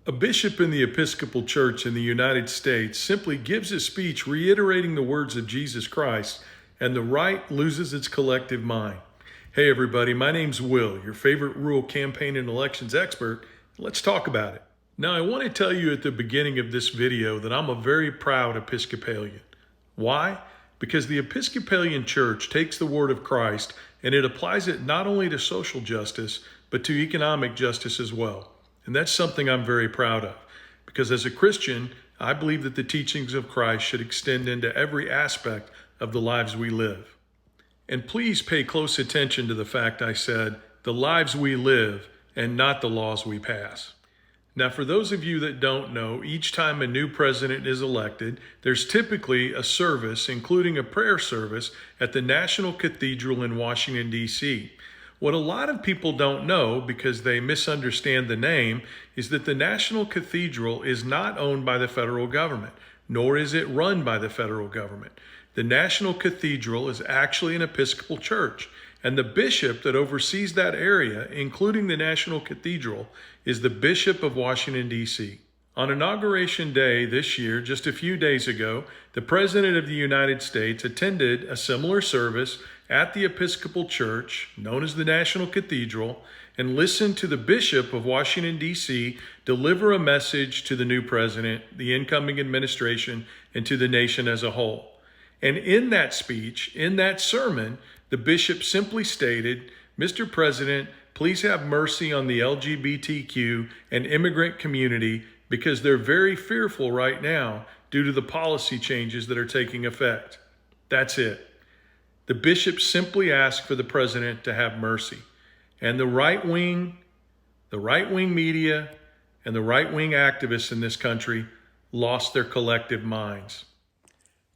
A bishop in the Episcopal Church in the United States simply gives a speech reiterating the words of Jesus Christ, and the right loses its collective mind. Hey everybody, my name's Will, your favorite rural campaign and elections expert. Let's talk about it. Now I want to tell you at the beginning of this video that I'm a very proud Episcopalian. Why? Because the Episcopalian Church takes the word of Christ and it applies it not only to social justice, but to economic justice as well. And that's something I'm very proud of, because as a Christian, I believe that the teachings of Christ should extend into every aspect of the lives we live. And please pay close attention to the fact I said, the lives we live and not the laws we pass. Now, for those of you that don't know, each time a new president is elected, there's typically a service, including a prayer service, at the National Cathedral in Washington, D.C. What a lot of people don't know, because they misunderstand the name, is that the National Cathedral is not owned by the federal government, nor is it run by the federal government. The National Cathedral is actually an Episcopal church, and the bishop that oversees that area, including the National Cathedral, is the Bishop of Washington, D.C. On Inauguration Day this year, just a few days ago, the President of the United States attended a similar service at the Episcopal Church, known as the National Cathedral, and listened to the Bishop of Washington, D.C. deliver a message to the new president, the incoming administration, and to the nation as a whole. And in that speech, in that sermon, the bishop simply stated, "Mr. President, please have mercy on the LGBTQ and immigrant community, because they're very fearful right now due to the policy changes that are taking effect." That's it. The bishop simply asked for the president to have mercy. And the right wing media, and the right-wing activists in this country lost their collective minds.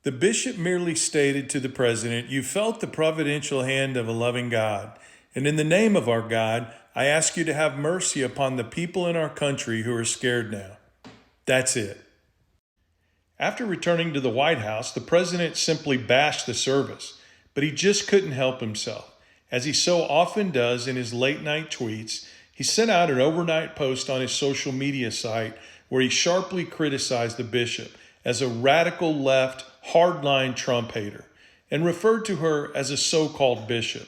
The bishop merely stated to the president, "You felt the providential hand of a loving God, and in the name of our God, I ask you to have mercy upon the people in our country who are scared now." That's it. After returning to the White House, the president simply bashed the service, but he just couldn't help himself. As he so often does in his late-night tweets, he sent out an overnight post on his social media site where he sharply criticized the bishop as a radical left, hardline Trump hater, and referred to her as a so-called bishop.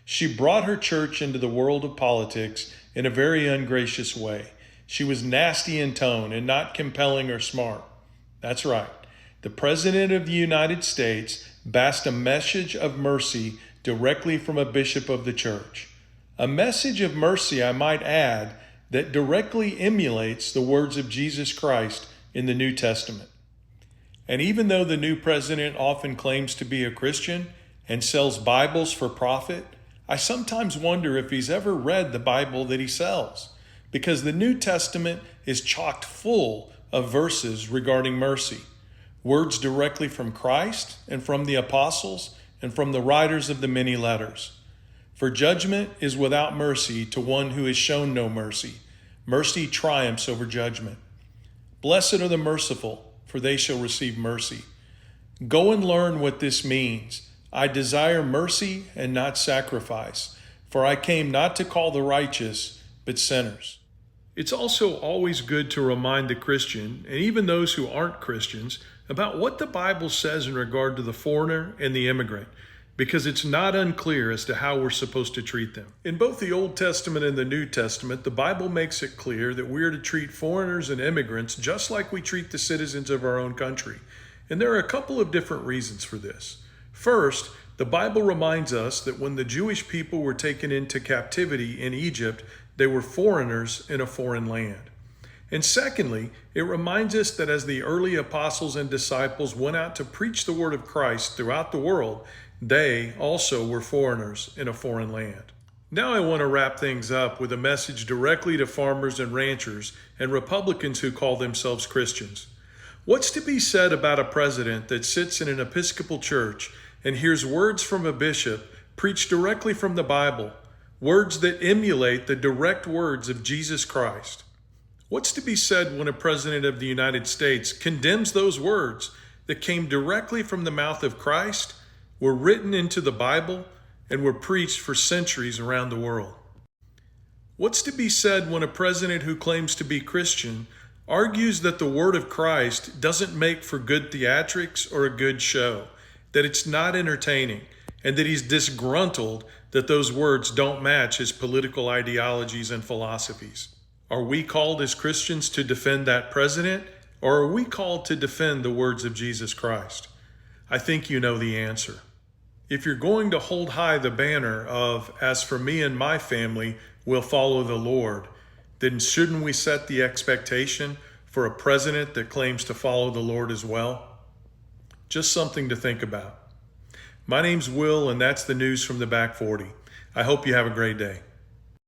She brought her church into the world of politics in a very ungracious way. She was nasty in tone and not compelling or smart. That's right. The President of the United States bashed a message of mercy directly from a bishop of the church. A message of mercy, I might add, that directly emulates the words of Jesus Christ in the New Testament. And even though the new president often claims to be a Christian and sells Bibles for profit, I sometimes wonder if he's ever read the Bible that he sells, because the New Testament is chocked full of verses regarding mercy, words directly from Christ and from the apostles and from the writers of the many letters. For judgment is without mercy to one who has shown no mercy. Mercy triumphs over judgment. Blessed are the merciful, for they shall receive mercy. Go and learn what this means. I desire mercy and not sacrifice, for I came not to call the righteous, but sinners. It's also always good to remind the Christian, and even those who aren't Christians, about what the Bible says in regard to the foreigner and the immigrant, because it's not unclear as to how we're supposed to treat them. In both the Old Testament and the New Testament, the Bible makes it clear that we are to treat foreigners and immigrants just like we treat the citizens of our own country. And there are a couple of different reasons for this. First, the Bible reminds us that when the Jewish people were taken into captivity in Egypt, they were foreigners in a foreign land. And secondly, it reminds us that as the early apostles and disciples went out to preach the word of Christ throughout the world, they also were foreigners in a foreign land. Now I want to wrap things up with a message directly to farmers and ranchers and Republicans who call themselves Christians. What's to be said about a president that sits in an Episcopal church and hears words from a bishop preached directly from the Bible, words that emulate the direct words of Jesus Christ? What's to be said when a president of the United States condemns those words that came directly from the mouth of Christ, were written into the Bible, and were preached for centuries around the world? What's to be said when a president who claims to be Christian argues that the word of Christ doesn't make for good theatrics or a good show, that it's not entertaining, and that he's disgruntled that those words don't match his political ideologies and philosophies? Are we called as Christians to defend that president, or are we called to defend the words of Jesus Christ? I think you know the answer. If you're going to hold high the banner of, "As for me and my family, we'll follow the Lord," then shouldn't we set the expectation for a president that claims to follow the Lord as well? Just something to think about. My name's Will, and that's the news from the Back 40. I hope you have a great day.